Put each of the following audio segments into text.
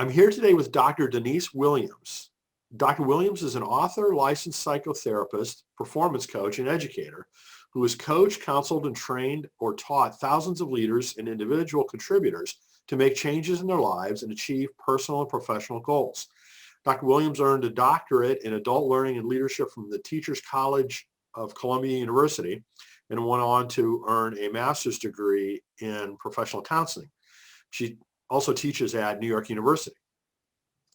I'm here today with Dr. Denise Williams. Dr. Williams is an author, licensed psychotherapist, performance coach, and educator who has coached, counseled, and trained or taught thousands of leaders and individual contributors to make changes in their lives and achieve personal and professional goals. Dr. Williams earned a doctorate in adult learning and leadership from the Teachers College of Columbia University and went on to earn a master's degree in professional counseling. She also teaches at New York University.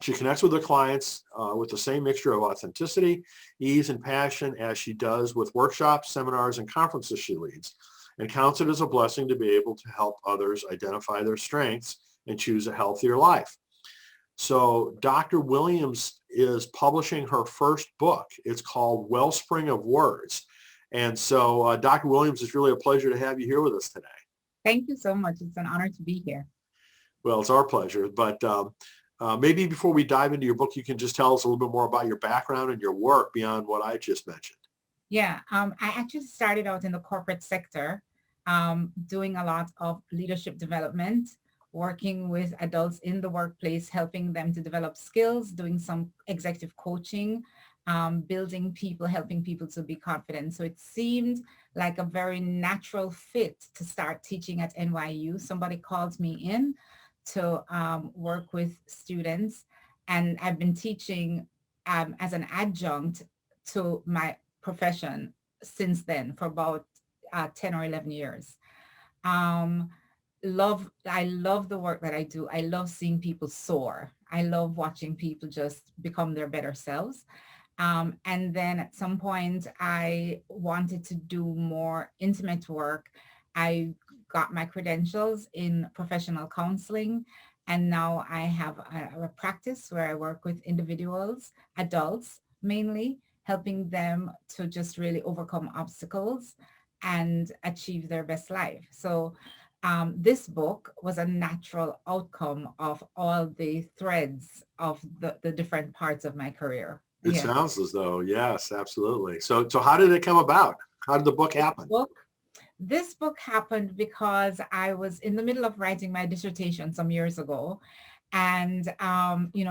She connects with her clients with the same mixture of authenticity, ease, and passion as she does with workshops, seminars, and conferences she leads, and counts it as a blessing to be able to help others identify their strengths and choose a healthier life. So Dr. Williams is publishing her first book. It's called Wellspring of Words. And so, Dr. Williams, it's really a pleasure to have you here with us today. Thank you so much. It's an honor to be here. Well, it's our pleasure. But maybe before we dive into your book, you can just tell us a little bit more about your background and your work beyond what I just mentioned. Yeah, I actually started out in the corporate sector, doing a lot of leadership development, working with adults in the workplace, helping them to develop skills, doing some executive coaching, building people, helping people to be confident. So it seemed like a very natural fit to start teaching at NYU. Somebody called me in to work with students, and I've been teaching as an adjunct to my profession since then for about 10 or 11 years. Um, I love the work that I do. I love seeing people soar. I love watching people just become their better selves. And then at some point, I wanted to do more intimate work. I got my credentials in professional counseling, and now I have a practice where I work with individuals, adults mainly, helping them to just really overcome obstacles and achieve their best life. So this book was a natural outcome of all the threads of the different parts of my career. It Yeah. sounds as though, yes, absolutely. So how did it come about? How did the book happen? This book happened because I was in the middle of writing my dissertation some years ago, and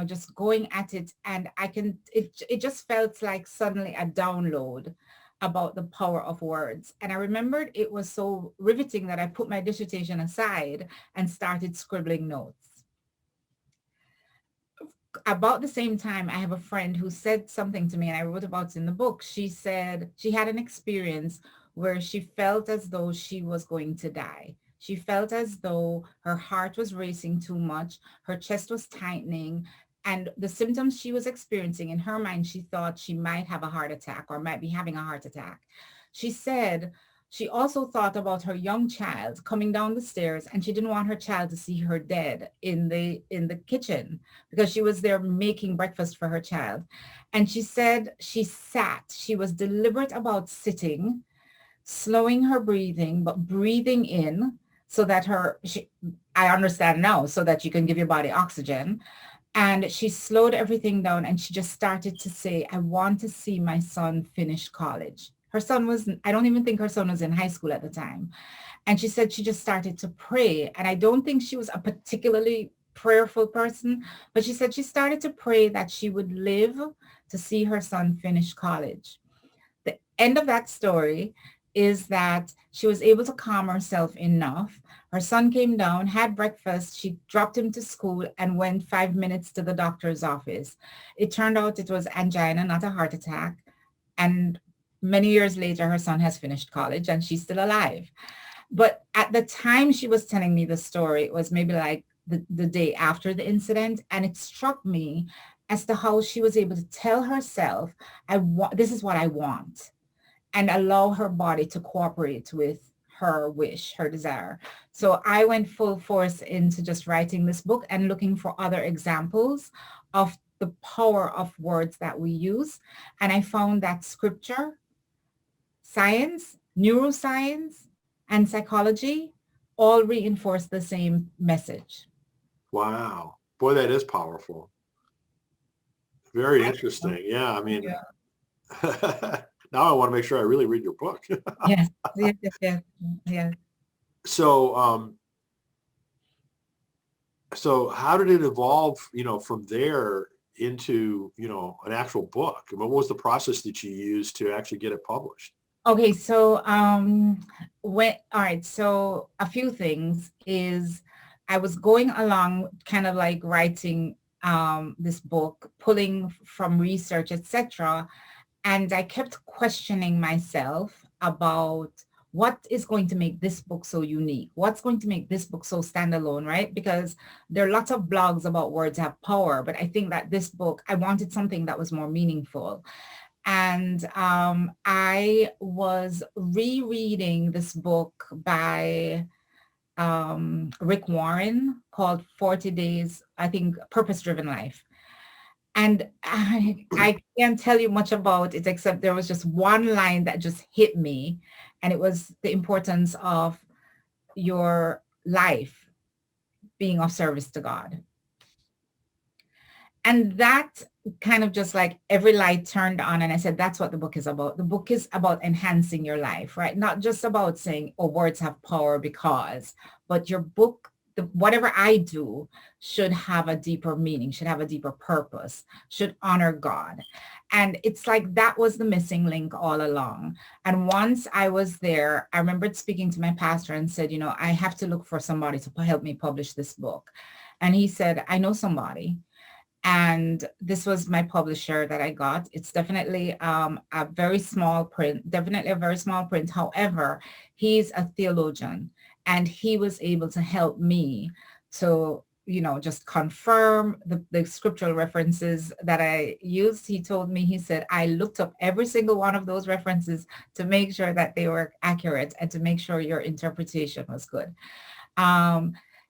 just going at it, and it just felt like suddenly a download about the power of words. And I remembered it was so riveting that I put my dissertation aside and started scribbling notes. About the same time, I have a friend who said something to me, and I wrote about it in the book. She said she had an experience where she felt as though she was going to die. She felt as though her heart was racing too much, her chest was tightening, and the symptoms she was experiencing, in her mind, she thought she might have a heart attack or might be having a heart attack. She said she also thought about her young child coming down the stairs, and she didn't want her child to see her dead in the kitchen because she was there making breakfast for her child. And she said she was deliberate about sitting, slowing her breathing, but breathing in so that I understand now, so that you can give your body oxygen. And she slowed everything down, and she just started to say, I want to see my son finish college. I don't even think her son was in high school at the time. And she said she just started to pray. And I don't think she was a particularly prayerful person, but she said she started to pray that she would live to see her son finish college. The end of that story is that she was able to calm herself enough. Her son came down, had breakfast, she dropped him to school, and went 5 minutes to the doctor's office. It turned out it was angina, not a heart attack. And many years later, her son has finished college and she's still alive. But at the time she was telling me the story, it was maybe like the day after the incident. And it struck me as to how she was able to tell herself, this is what I want, and allow her body to cooperate with her wish, her desire. So I went full force into just writing this book and looking for other examples of the power of words that we use. And I found that scripture, science, neuroscience, and psychology all reinforce the same message. Wow. Boy, that is powerful. Very interesting. Yeah, I mean, yeah. Now I want to make sure I really read your book. Yes. So So how did it evolve, from there into, an actual book? I mean, what was the process that you used to actually get it published? Okay, so all right, so a few things is I was going along kind of like writing this book, pulling from research, etc. And I kept questioning myself about what is going to make this book so unique? What's going to make this book so standalone, right? Because there are lots of blogs about words have power, but I think that this book, I wanted something that was more meaningful. And I was rereading this book by Rick Warren called 40 Days, I think, Purpose Driven Life. And I can't tell you much about it, except there was just one line that just hit me. And it was the importance of your life being of service to God. And that kind of just like every light turned on. And I said, that's what the book is about. The book is about enhancing your life, right? Not just about saying, oh, words have power because, but your book, whatever I do should have a deeper meaning, should have a deeper purpose, should honor God. And it's like that was the missing link all along. And once I was there, I remembered speaking to my pastor and said, I have to look for somebody to help me publish this book. And he said, I know somebody. And this was my publisher that I got. It's definitely a very small print, definitely a very small print. However, he's a theologian and he was able to help me to, just confirm the scriptural references that I used. He told me, he said, I looked up every single one of those references to make sure that they were accurate and to make sure your interpretation was good.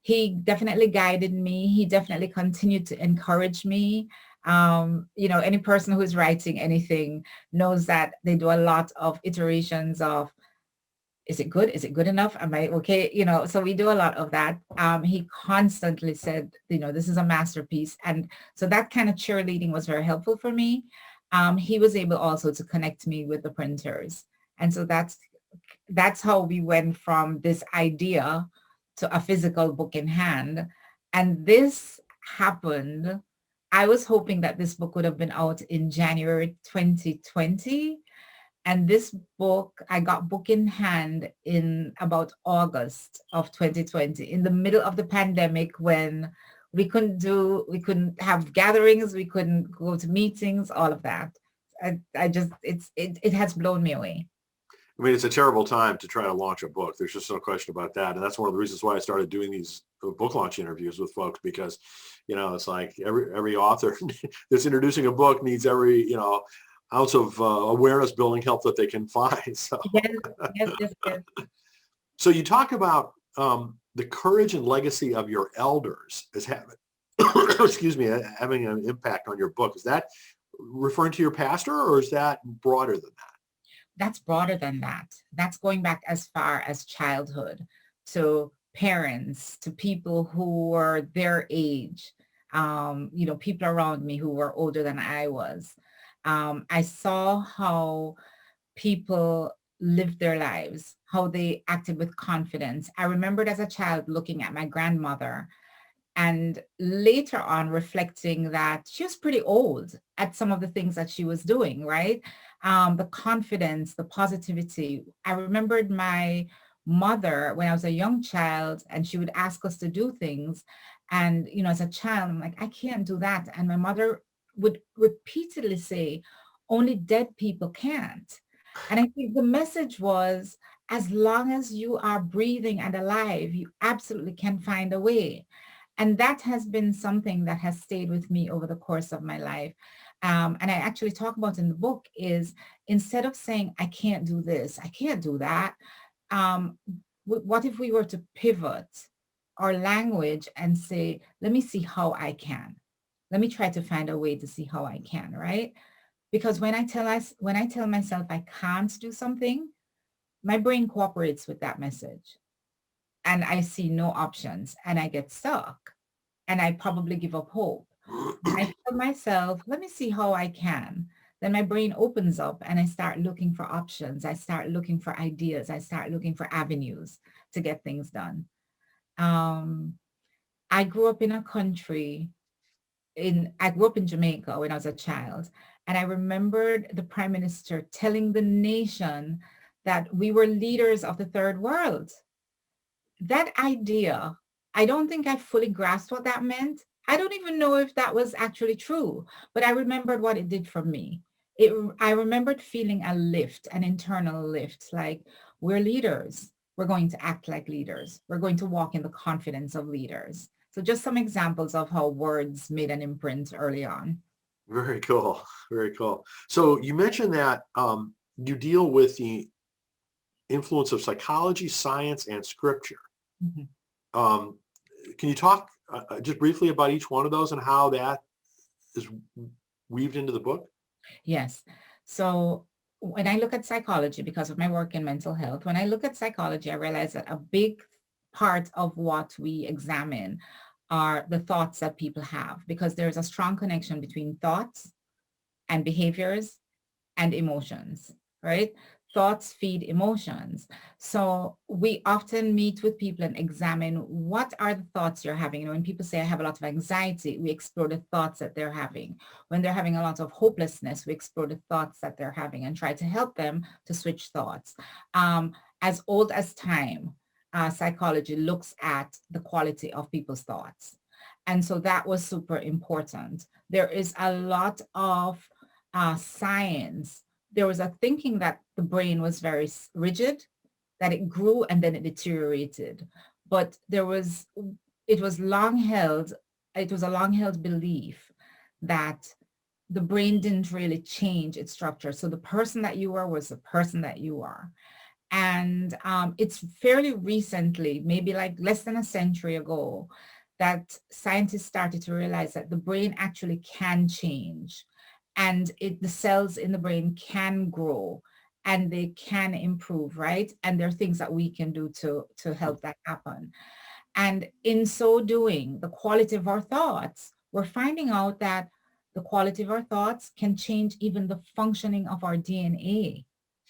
He definitely guided me. He definitely continued to encourage me. Any person who's writing anything knows that they do a lot of iterations of, is it good? Is it good enough? Am I okay? So we do a lot of that. He constantly said, this is a masterpiece. And so that kind of cheerleading was very helpful for me. He was able also to connect me with the printers. And so that's how we went from this idea to a physical book in hand. And this happened. I was hoping that this book would have been out in January 2020. And this book, I got book in hand in about August of 2020, in the middle of the pandemic when we couldn't have gatherings, we couldn't go to meetings, all of that. It has blown me away. I mean, it's a terrible time to try to launch a book. There's just no question about that. And that's one of the reasons why I started doing these book launch interviews with folks, because, it's like every author that's introducing a book needs every, ounce of awareness building help that they can find. So, Yes. So you talk about the courage and legacy of your elders as having, excuse me, having an impact on your book. Is that referring to your pastor, or is that broader than that? That's broader than that. That's going back as far as childhood, to parents, to people who were their age, people around me who were older than I was. I saw how people lived their lives, how they acted with confidence. I remembered as a child looking at my grandmother and later on reflecting that she was pretty old at some of the things that she was doing, right? The confidence, the positivity. I remembered my mother when I was a young child and she would ask us to do things. And, as a child, I'm like, I can't do that. And my mother would repeatedly say, only dead people can't. And I think the message was, as long as you are breathing and alive, you absolutely can find a way. And that has been something that has stayed with me over the course of my life. And I actually talk about in the book is, instead of saying, I can't do this, I can't do that, what if we were to pivot our language and say, let me see how I can. Let me try to find a way to see how I can, right? Because when I tell myself I can't do something, my brain cooperates with that message. And I see no options and I get stuck and I probably give up hope. I tell myself, let me see how I can. Then my brain opens up and I start looking for options. I start looking for ideas. I start looking for avenues to get things done. Um, I grew up in a country I grew up in Jamaica when I was a child, and I remembered the prime minister telling the nation that we were leaders of the third world. That idea, I don't think I fully grasped what that meant. I don't even know if that was actually true, but I remembered what it did for me. I remembered feeling a lift, an internal lift, like we're leaders. We're going to act like leaders. We're going to walk in the confidence of leaders. So just some examples of how words made an imprint early on. Very cool. Very cool. So you mentioned that you deal with the influence of psychology, science, and scripture. Mhm. Um, can you talk just briefly about each one of those and how that is weaved into the book? Yes. So when I look at psychology, because of my work in mental health, when I look at psychology, I realize that a big part of what we examine are the thoughts that people have, because there's a strong connection between thoughts and behaviors and emotions, right? Thoughts feed emotions. So we often meet with people and examine what are the thoughts you're having. You know, when people say I have a lot of anxiety, we explore the thoughts that they're having. When they're having a lot of hopelessness, we explore the thoughts that they're having and try to help them to switch thoughts. As old as time, psychology looks at the quality of people's thoughts. And so that was super important. There is a lot of science. There was a thinking that the brain was very rigid, that it grew and then it deteriorated. But it was long held, it was a long held belief that the brain didn't really change its structure. So the person that you are was the person that you are. And it's fairly recently, maybe like less than a century ago, that scientists started to realize that the brain actually can change, and the cells in the brain can grow and they can improve, right? And there are things that we can do to help that happen. And in so doing, the quality of our thoughts, we're finding out that the quality of our thoughts can change even the functioning of our DNA.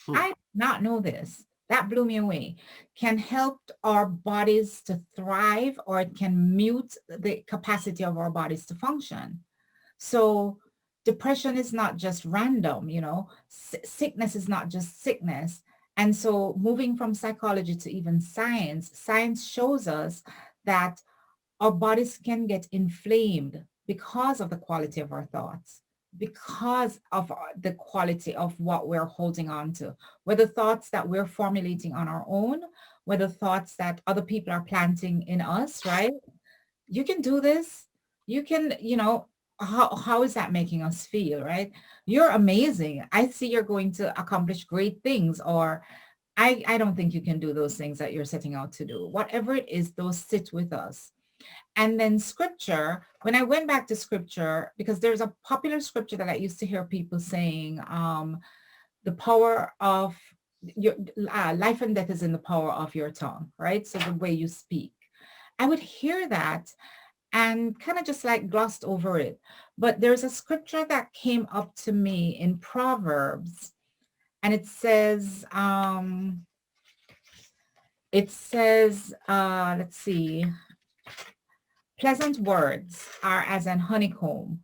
Hmm. I did not know this. That blew me away. Can help our bodies to thrive, or it can mute the capacity of our bodies to function. So depression is not just random, you know, sickness is not just sickness. And so moving from psychology to even science, science shows us that our bodies can get inflamed because of the quality of our thoughts, because of the quality of what we're holding on to, whether thoughts that we're formulating on our own, whether thoughts that other people are planting in us, right? You can do this. You can, you know, how is that making us feel, right? You're amazing. I see you're going to accomplish great things, or I don't think you can do those things that you're setting out to do. Whatever it is, those sit with us. And then scripture, when I went back to scripture, because there's a popular scripture that I used to hear people saying, the power of your life and death is in the power of your tongue, right? So the way you speak. I would hear that and kind of just like glossed over it. But there's a scripture that came up to me in Proverbs, and it says, let's see, pleasant words are as an honeycomb,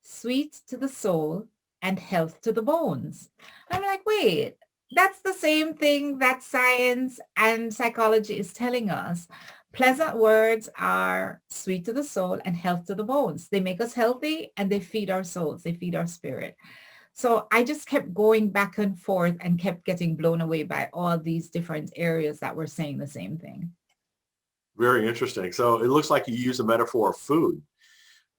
sweet to the soul and health to the bones. I'm like, wait, that's the same thing that science and psychology is telling us. Pleasant words are sweet to the soul and health to the bones. They make us healthy and they feed our souls, they feed our spirit. So I just kept going back and forth and kept getting blown away by all these different areas that were saying the same thing. Very interesting. So it looks like you use a metaphor of food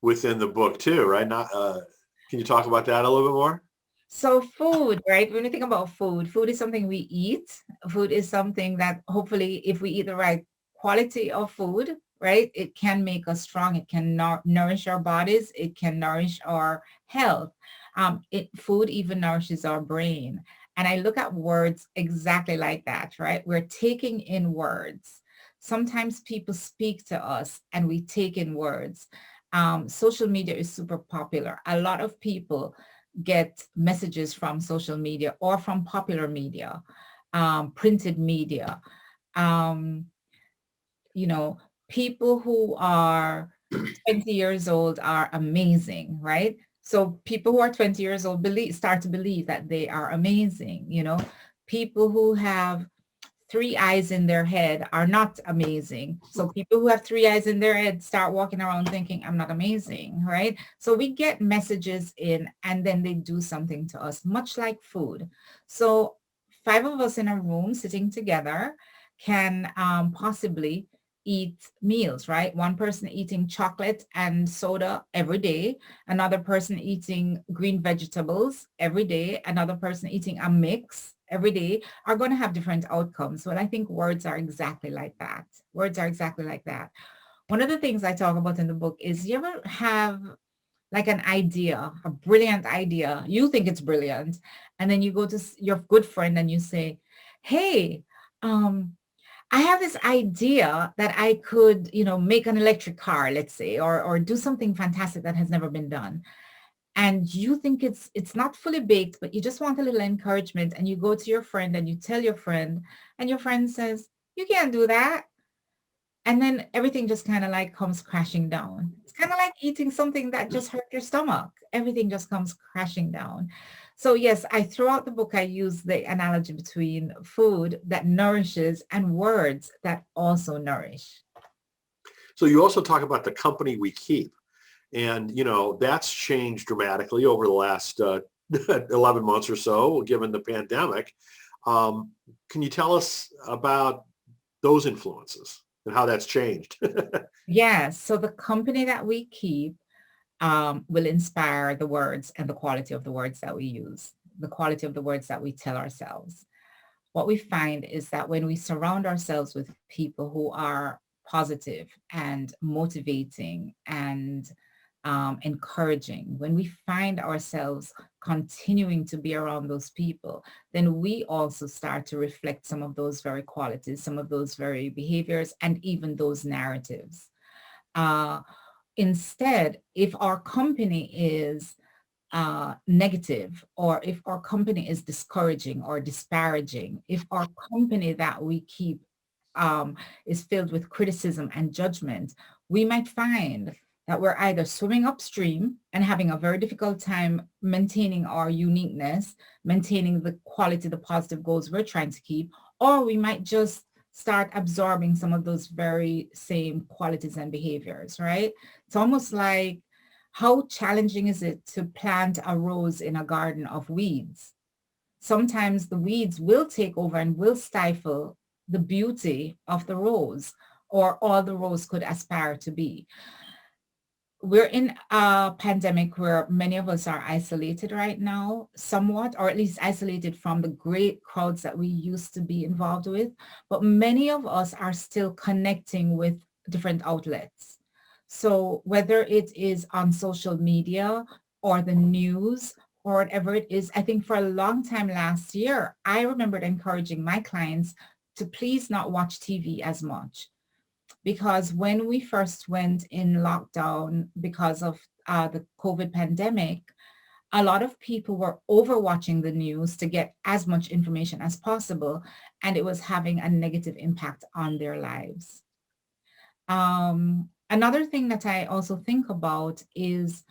within the book too, right? Not, can you talk about that a little bit more? So food, right? When we think about food, food is something we eat. Food is something that hopefully if we eat the right quality of food, right, it can make us strong. It can nourish our bodies. It can nourish our health. Food even nourishes our brain. And I look at words exactly like that, right? We're taking in words. Sometimes people speak to us and we take in words. Social media is super popular. A lot of people get messages from social media or from popular media, printed media. Um, you know, People who are 20 years old are amazing, right? So people who are 20 years old start to believe that they are amazing, you know. People who have three eyes in their head are not amazing. So people who have three eyes in their head start walking around thinking, I'm not amazing, right? So we get messages in and then they do something to us, much like food. So five of us in a room sitting together can possibly eat meals, right? One person eating chocolate and soda every day, another person eating green vegetables every day, another person eating a mix every day, are going to have different outcomes. Well, I think words are exactly like that. Words are exactly like that. One of the things I talk about in the book is, you ever have like an idea, a brilliant idea, you think it's brilliant, and then you go to your good friend and you say, hey, um, I have this idea that I could, you know, make an electric car, let's say, or do something fantastic that has never been done. And you think it's not fully baked, but you just want a little encouragement, and you go to your friend and you tell your friend, and your friend says, you can't do that. And then everything just kind of like comes crashing down. It's kind of like eating something that just hurt your stomach. Everything just comes crashing down. So yes, throughout the book, I use the analogy between food that nourishes and words that also nourish. So you also talk about the company we keep. And, that's changed dramatically over the last 11 months or so, given the pandemic. Can you tell us about those influences and how that's changed? Yes. So the company that we keep will inspire the words and the quality of the words that we use, the quality of the words that we tell ourselves. What we find is that when we surround ourselves with people who are positive and motivating and encouraging, when we find ourselves continuing to be around those people, then we also start to reflect some of those very qualities, some of those very behaviors, and even those narratives. Uh, Instead, if our company is negative, or if our company is discouraging or disparaging, if our company that we keep is filled with criticism and judgment, we might find that we're either swimming upstream and having a very difficult time maintaining our uniqueness, maintaining the quality, the positive goals we're trying to keep, or we might just start absorbing some of those very same qualities and behaviors, right? It's almost like, how challenging is it to plant a rose in a garden of weeds? Sometimes the weeds will take over and will stifle the beauty of the rose, or all the rose could aspire to be. We're in a pandemic where many of us are isolated right now, somewhat, or at least isolated from the great crowds that we used to be involved with. But many of us are still connecting with different outlets. So whether it is on social media or the news or whatever it is, I think for a long time last year, I remembered encouraging my clients to please not watch TV as much, because when we first went in lockdown because of the COVID pandemic, a lot of people were overwatching the news to get as much information as possible, and it was having a negative impact on their lives. Another thing that I also think about is,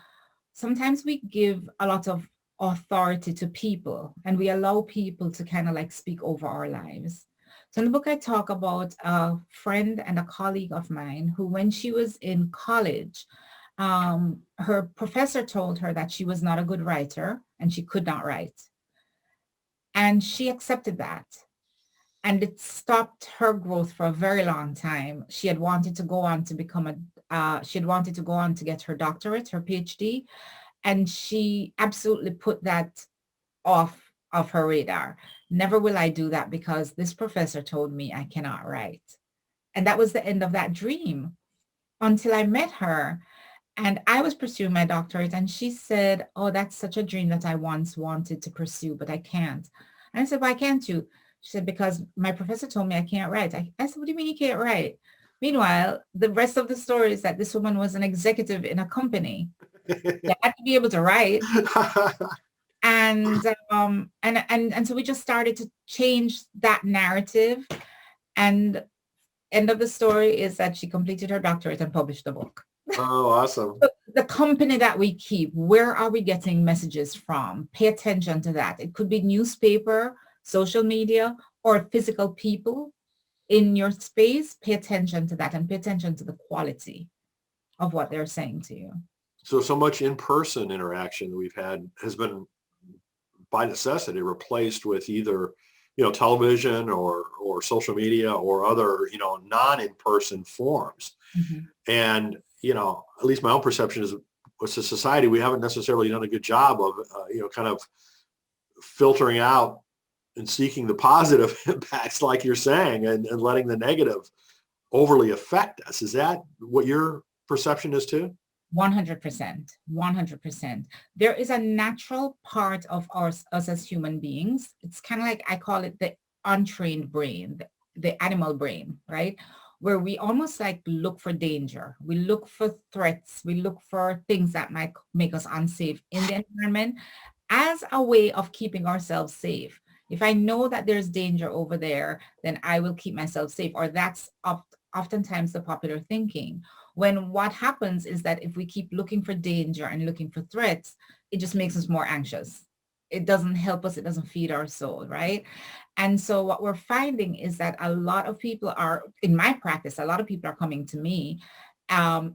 sometimes we give a lot of authority to people and we allow people to kind of like speak over our lives. So in the book, I talk about a friend and a colleague of mine who, when she was in college, her professor told her that she was not a good writer and she could not write. And she accepted that. And it stopped her growth for a very long time. She had wanted to go on to become she had wanted to go on to get her doctorate, her PhD, and she absolutely put that off of her radar. Never will I do that because this professor told me I cannot write. And that was the end of that dream until I met her. And I was pursuing my doctorate, and she said, oh, that's such a dream that I once wanted to pursue, but I can't. And I said, why can't you? She said, because my professor told me I can't write. I said, what do you mean you can't write? Meanwhile, the rest of the story is that this woman was an executive in a company. You had to be able to write. And so we just started to change that narrative. And End of the story is that she completed her doctorate and published a book. Oh, awesome. The company that we keep, where are we getting messages from? Pay attention to that. It could be newspaper, social media, or physical people in your space. Pay attention to that and pay attention to the quality of what they're saying to you. So much in-person interaction we've had has been by necessity replaced with either, television or social media or other, non-in-person forms. Mhm. And, at least my own perception is, as a society, we haven't necessarily done a good job of, kind of filtering out and seeking the positive impacts, like you're saying, and letting the negative overly affect us. Is that what your perception is too? 100%, 100%. There is a natural part of us as human beings. It's kind of like, I call it the untrained brain, the animal brain, right? Where we almost like look for danger. We look for threats. We look for things that might make us unsafe in the environment as a way of keeping ourselves safe. If I know that there's danger over there, then I will keep myself safe. Or that's oftentimes the popular thinking. When what happens is that if we keep looking for danger and looking for threats, it just makes us more anxious. It doesn't help us. It doesn't feed our soul, right? And so what we're finding is that a lot of people are, in my practice, a lot of people are coming to me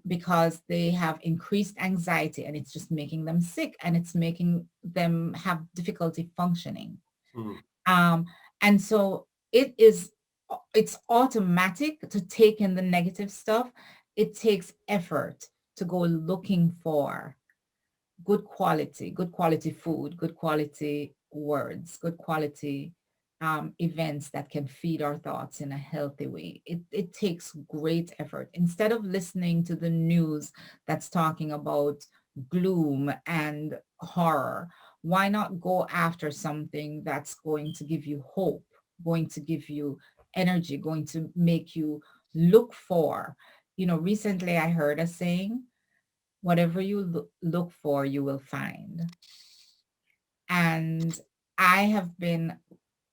because they have increased anxiety and it's just making them sick and it's making them have difficulty functioning. Hmm. Um, and so it's automatic to take in the negative stuff. It takes effort to go looking for good quality food, good quality words, good quality events that can feed our thoughts in a healthy way. It takes great effort. Instead of listening to the news that's talking about gloom and horror, why not go after something that's going to give you hope, going to give you energy, going to make you look for, recently I heard a saying, whatever you look for, you will find. And I have been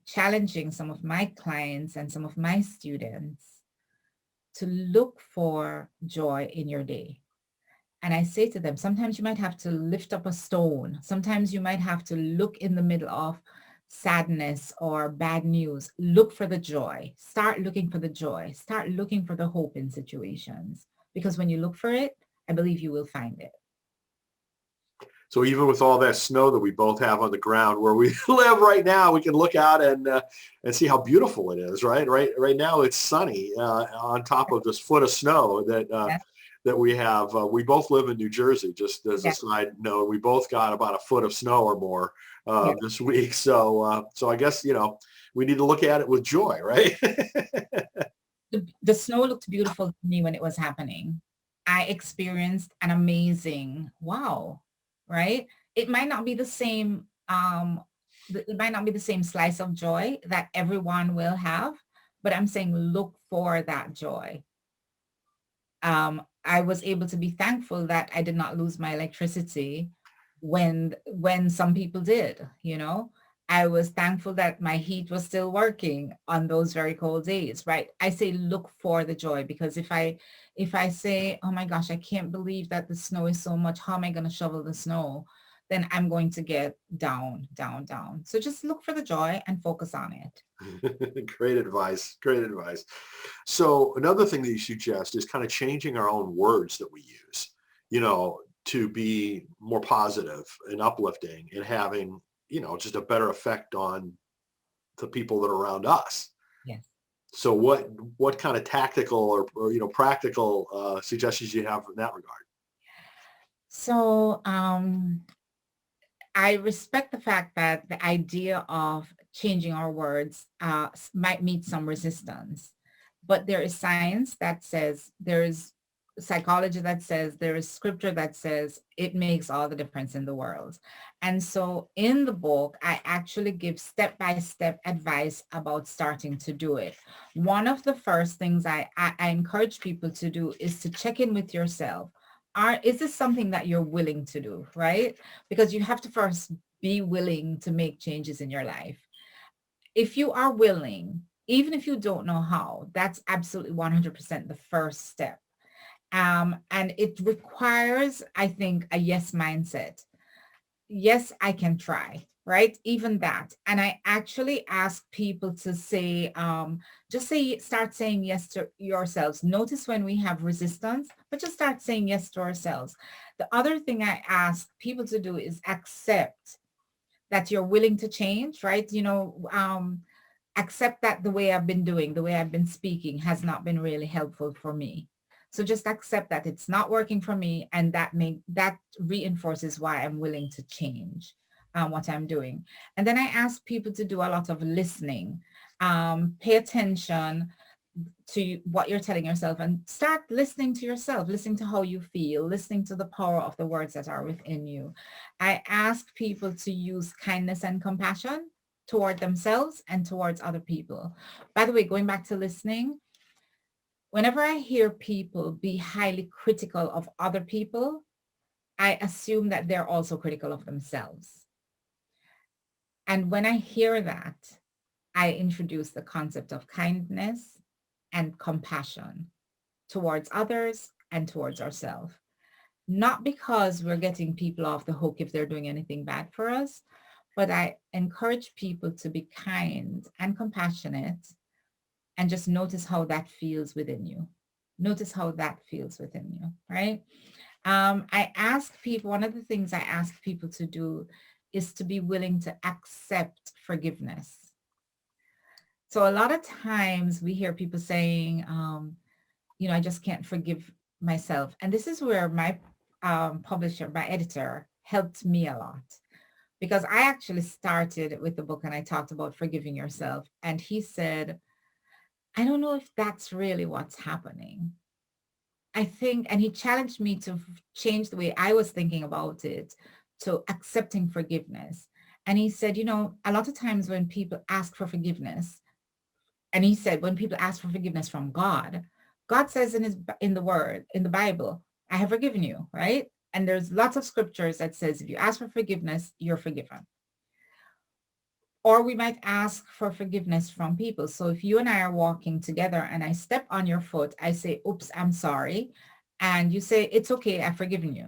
challenging some of my clients and some of my students to look for joy in your day. And I say to them, sometimes you might have to lift up a stone. Sometimes you might have to look in the middle of sadness or bad news. Look for the joy. Start looking for the joy. Start looking for the hope in situations. Because when you look for it, I believe you will find it. So even with all that snow that we both have on the ground where we live right now, we can look out and see how beautiful it is. Right now, it's sunny on top of this foot of snow Yes, that we have. We both live in New Jersey. Just as a yes, side note, we both got about a foot of snow or more yes. this week. So I guess we need to look at it with joy, right? The snow looked beautiful to me when it was happening. I experienced an amazing wow, right? It might not be the same, it might not be the same slice of joy that everyone will have, but I'm saying look for that joy. I was able to be thankful that I did not lose my electricity when some people did, I was thankful that my heat was still working on those very cold days, right? I say look for the joy because if I say, oh my gosh, I can't believe that the snow is so much, how am I going to shovel the snow? Then I'm going to get down, down, down. So just look for the joy and focus on it. Great advice. Great advice. So another thing that you suggest is kind of changing our own words that we use, to be more positive and uplifting and having, just a better effect on the people that are around us. Yes. So what kind of tactical or practical suggestions do you have in that regard? So I respect the fact that the idea of changing our words might meet some resistance, but there is science that says, there is psychology that says, there is scripture that says it makes all the difference in the world. And so in the book, I actually give step-by-step advice about starting to do it. One of the first things I encourage people to do is to check in with yourself. Is this something that you're willing to do, right? Because you have to first be willing to make changes in your life. If you are willing, Even if you don't know how, that's absolutely 100% the first step. And it requires, I think, a yes mindset. Yes, I can try, right? Even that. And I actually ask people to say, just say, start saying yes to yourselves. Notice when we have resistance, but just start saying yes to ourselves. The other thing I ask people to do is accept that you're willing to change, right? Accept that the way I've been doing, the way I've been speaking has not been really helpful for me. So just accept that it's not working for me, and that reinforces why I'm willing to change what I'm doing. And then I ask people to do a lot of listening, pay attention to what you're telling yourself and start listening to yourself, listening to how you feel, listening to the power of the words that are within you. I ask people to use kindness and compassion toward themselves and towards other people. By the way, going back to listening, whenever I hear people be highly critical of other people, I assume that they're also critical of themselves. And when I hear that, I introduce the concept of kindness and compassion towards others and towards ourselves. Not because we're getting people off the hook if they're doing anything bad for us, but I encourage people to be kind and compassionate and just notice how that feels within you. Notice how that feels within you, right? I ask people, one of the things I ask people to do is to be willing to accept forgiveness. So a lot of times we hear people saying, I just can't forgive myself. And this is where my publisher, my editor, helped me a lot because I actually started with the book and I talked about forgiving yourself. And he said, I don't know if that's really what's happening. I think, and he challenged me to change the way I was thinking about it to accepting forgiveness. And he said, a lot of times when people ask for forgiveness, and he said, when people ask for forgiveness from God, God says in the word, in the Bible, I have forgiven you, right? And there's lots of scriptures that says if you ask for forgiveness, you're forgiven. Or we might ask for forgiveness from people. So if you and I are walking together and I step on your foot, I say, oops, I'm sorry. And you say, it's okay, I've forgiven you.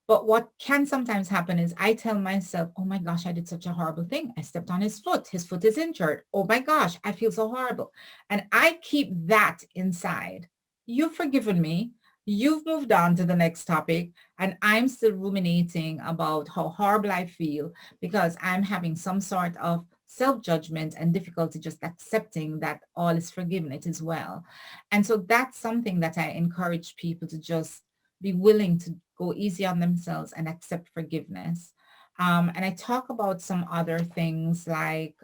But what can sometimes happen is I tell myself, oh my gosh, I did such a horrible thing. I stepped on his foot. His foot is injured. Oh my gosh, I feel so horrible. And I keep that inside. You've forgiven me. You've moved on to the next topic. And I'm still ruminating about how horrible I feel because I'm having some sort of self-judgment and difficulty just accepting that all is forgiven. It is well. And so that's something that I encourage people to just be willing to go easy on themselves and accept forgiveness. And I talk about some other things like,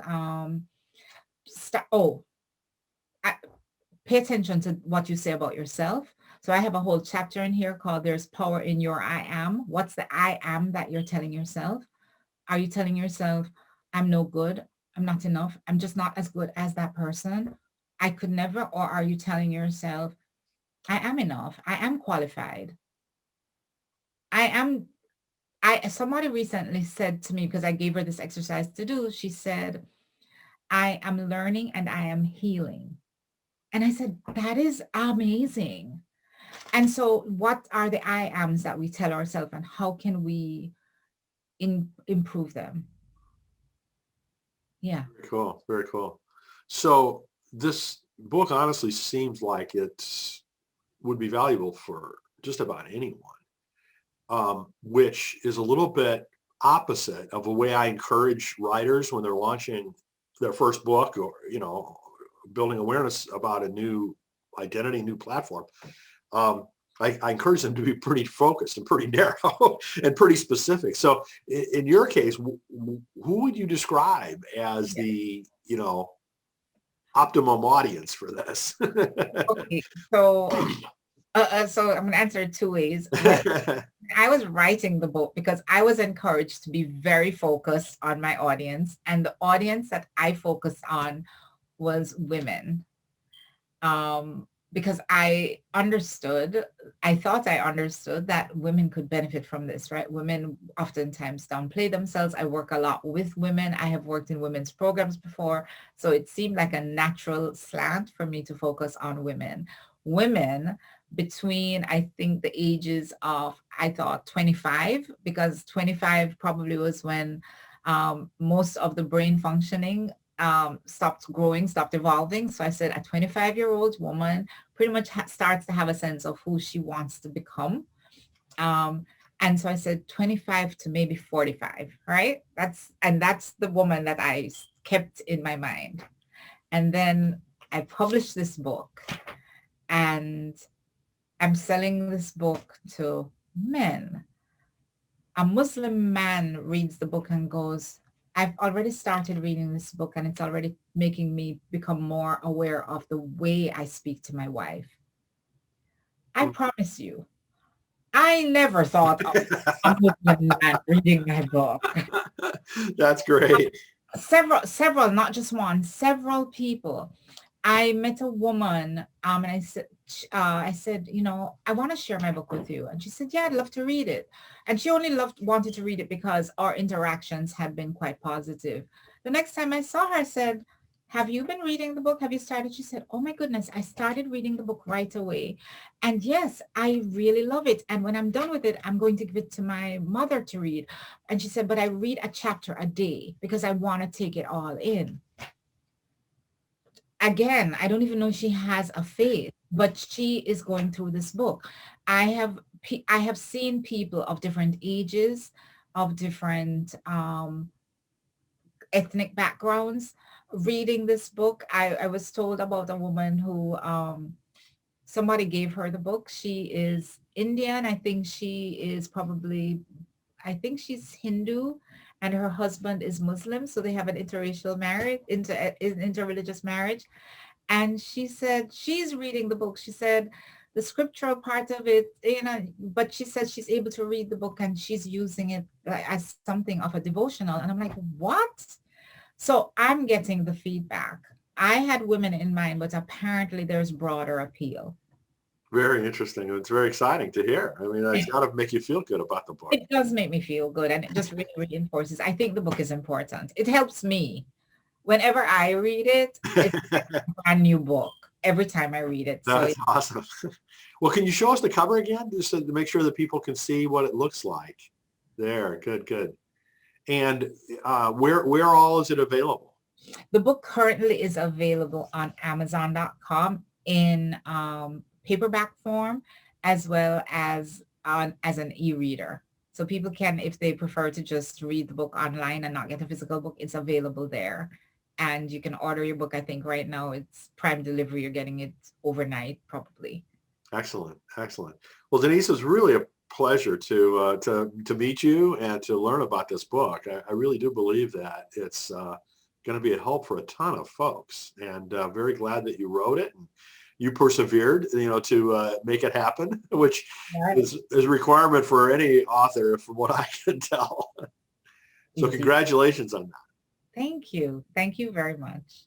pay attention to what you say about yourself. So I have a whole chapter in here called There's Power in Your I Am. What's the I am that you're telling yourself? Are you telling yourself, I'm no good, I'm not enough, I'm just not as good as that person, I could never? Or are you telling yourself, I am enough, I am qualified, I am somebody recently said to me, because I gave her this exercise to do, she said, I am learning and I am healing. And I said, that is amazing. And so what are the I ams that we tell ourselves and how can we improve them? Yeah. Very cool. Very cool. So this book honestly seems like it would be valuable for just about anyone, which is a little bit opposite of the way I encourage writers when they're launching their first book or, building awareness about a new identity, new platform. I encourage them to be pretty focused and pretty narrow and pretty specific. So in your case, who would you describe as the, optimum audience for this? Okay. So I'm going to answer it two ways. When I was writing the book, because I was encouraged to be very focused on my audience, and the audience that I focused on was women. because I thought I understood that women could benefit from this, right? Women oftentimes downplay themselves. I work a lot with women. I have worked in women's programs before. So it seemed like a natural slant for me to focus on women. Women between, I think, the ages of, I thought 25, because 25 probably was when most of the brain functioning stopped growing, stopped evolving. So I said a 25-year-old woman pretty much starts to have a sense of who she wants to become. And so I said 25 to maybe 45, right? That's the woman that I kept in my mind. And then I published this book, and I'm selling this book to men. A Muslim man reads the book and goes, I've already started reading this book and it's already making me become more aware of the way I speak to my wife. I promise you, I never thought of a Muslim man reading my book. That's great. Several, not just one, several people. I met a woman, and I said, I want to share my book with you. And she said, yeah, I'd love to read it. And she only wanted to read it because our interactions had been quite positive. The next time I saw her, I said, have you been reading the book? Have you started? She said, oh my goodness, I started reading the book right away. And yes, I really love it. And when I'm done with it, I'm going to give it to my mother to read. And she said, but I read a chapter a day because I want to take it all in. Again, I don't even know if she has a faith, but she is going through this book. I have seen people of different ages, of different ethnic backgrounds reading this book. I was told about a woman who somebody gave her the book. She is Indian. I think she's Hindu, and her husband is Muslim. So they have an interracial marriage, interreligious marriage. And she said she's reading the book. She said the scriptural part of it, but she said she's able to read the book and she's using it as something of a devotional. And I'm like, what? So I'm getting the feedback. I had women in mind, but apparently there's broader appeal. Very interesting. It's very exciting to hear. I mean, it's got to make you feel good about the book. It does make me feel good, and it just really reinforces. I think the book is important. It helps me. Whenever I read it, it's like a brand new book every time I read it. That's awesome. Well, can you show us the cover again, just to make sure that people can see what it looks like? There, good. And where all is it available? The book currently is available on Amazon.com in paperback form, as well as as an e-reader. So people can, if they prefer to just read the book online and not get a physical book, it's available there. And you can order your book. I think right now it's Prime delivery. You're getting it overnight, probably. Excellent. Well, Denise, it was really a pleasure to meet you and to learn about this book. I really do believe that it's going to be a help for a ton of folks, and very glad that you wrote it and you persevered, to make it happen, which is a requirement for any author, from what I can tell. So congratulations on that. Thank you. Thank you very much.